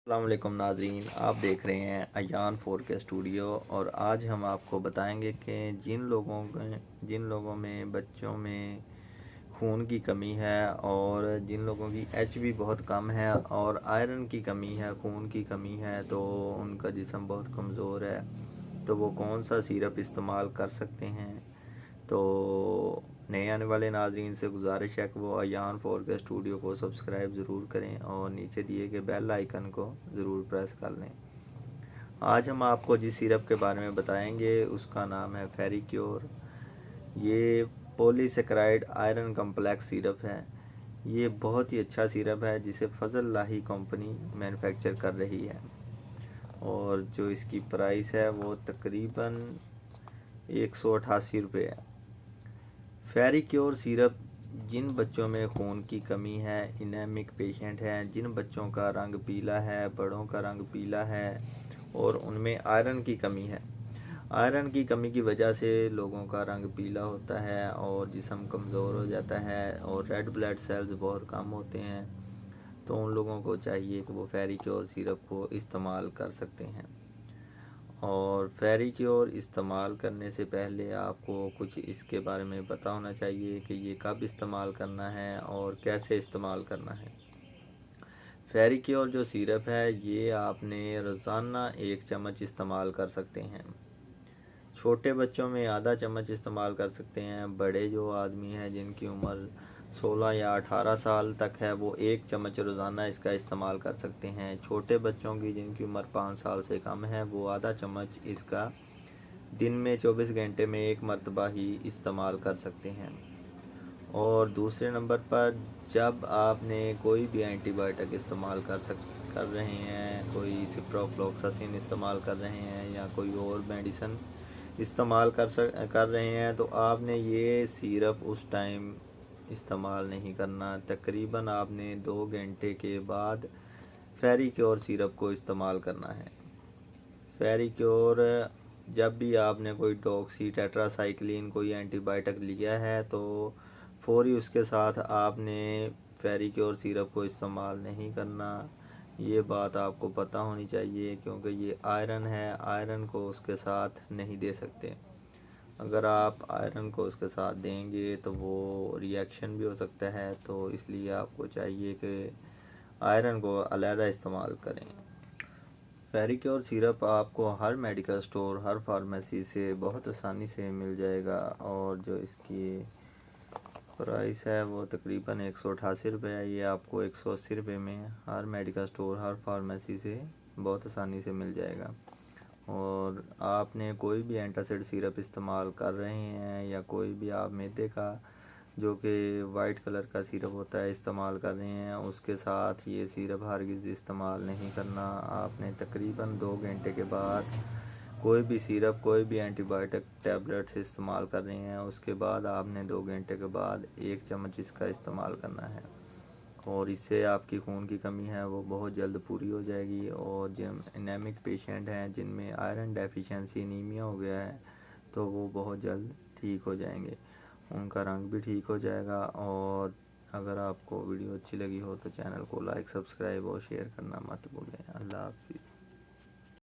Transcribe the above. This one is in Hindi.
अस्सलाम वालेकुम नाजरीन, आप देख रहे हैं अयान 4K स्टूडियो। और आज हम आपको बताएंगे कि जिन लोगों में बच्चों में खून की कमी है और जिन लोगों की HB बहुत कम है और आयरन की कमी है, खून की कमी है, तो उनका जिस्म बहुत कमज़ोर है, तो वो कौन सा सिरप इस्तेमाल कर सकते हैं। तो नए आने वाले नाजरीन से गुजारिश है कि वो अयान 4K स्टूडियो को सब्सक्राइब ज़रूर करें और नीचे दिए गए बेल आइकन को ज़रूर प्रेस कर लें। आज हम आपको जिस सिरप के बारे में बताएंगे उसका नाम है फेरिक्योर। ये पॉलीसेकेराइड आयरन कम्प्लेक्स सिरप है। ये बहुत ही अच्छा सिरप है जिसे फजल लाही कंपनी मैन्युफैक्चर कर रही है और जो इसकी प्राइस है वो तकरीबन 188 रुपये है। फेरिक्योर सिरप जिन बच्चों में खून की कमी है, इनेमिक पेशेंट हैं, जिन बच्चों का रंग पीला है, बड़ों का रंग पीला है और उनमें आयरन की कमी है। आयरन की कमी की वजह से लोगों का रंग पीला होता है और जिस्म कमज़ोर हो जाता है और रेड ब्लड सेल्स बहुत कम होते हैं, तो उन लोगों को चाहिए कि वो फेरिक्योर सिरप को इस्तेमाल कर सकते हैं। और फेरिक्योर इस्तेमाल करने से पहले आपको कुछ इसके बारे में पता होना चाहिए कि ये कब इस्तेमाल करना है और कैसे इस्तेमाल करना है। फेरिक्योर जो सिरप है ये आपने रोज़ाना 1 चम्मच इस्तेमाल कर सकते हैं। छोटे बच्चों में आधा चम्मच इस्तेमाल कर सकते हैं। बड़े जो आदमी हैं जिनकी उम्र 16 या 18 साल तक है वो 1 चम्मच रोज़ाना इसका इस्तेमाल कर सकते हैं। छोटे बच्चों की जिनकी उम्र 5 साल से कम है वो आधा चम्मच इसका दिन में 24 घंटे में 1 मरतबा ही इस्तेमाल कर सकते हैं। और दूसरे नंबर पर जब आपने कोई भी एंटीबायोटिक इस्तेमाल कर रहे हैं, कोई सिप्रोफ्लॉक्सासिन इस्तेमाल कर रहे हैं या कोई और मेडिसिन इस्तेमाल कर रहे हैं, तो आपने ये सिरप उस टाइम इस्तेमाल नहीं करना। तकरीबन आपने 2 घंटे के बाद फेरिक्योर सिरप को इस्तेमाल करना है। फेरिक्योर जब भी आपने कोई डॉक्सी, टेट्रासाइक्लिन, कोई एंटीबायोटिक लिया है तो फौरी उसके साथ आपने फेरिक्योर सिरप को इस्तेमाल नहीं करना। ये बात आपको पता होनी चाहिए क्योंकि ये आयरन है, आयरन को उसके साथ नहीं दे सकते। अगर आप आयरन को उसके साथ देंगे तो वो रिएक्शन भी हो सकता है, तो इसलिए आपको चाहिए कि आयरन को अलहदा इस्तेमाल करें। फेरिक्योर सिरप आपको हर मेडिकल स्टोर, हर फार्मेसी से बहुत आसानी से मिल जाएगा और जो इसकी प्राइस है वो तकरीबन 188 रुपये है। ये आपको 180 रुपये में हर मेडिकल स्टोर, हर फार्मेसी से बहुत आसानी से मिल जाएगा। और आपने कोई भी एंटासिड सिरप इस्तेमाल कर रहे हैं या कोई भी आप मैदे का जो कि वाइट कलर का सिरप होता है इस्तेमाल कर रहे हैं, उसके साथ ये सिरप हरगिज़ इस्तेमाल नहीं करना। आपने तकरीबन 2 घंटे के बाद कोई भी सिरप, कोई भी एंटीबायोटिक टैबलेट्स इस्तेमाल कर रहे हैं, उसके बाद आपने 2 घंटे के बाद 1 चम्मच इसका इस्तेमाल करना है और इससे आपकी खून की कमी है वो बहुत जल्द पूरी हो जाएगी। और जिन एनेमिक पेशेंट हैं, जिनमें आयरन डेफिशिएंसी, एनीमिया हो गया है, तो वो बहुत जल्द ठीक हो जाएंगे, उनका रंग भी ठीक हो जाएगा। और अगर आपको वीडियो अच्छी लगी हो तो चैनल को लाइक, सब्सक्राइब और शेयर करना मत भूलें। अल्लाह हाफिज़।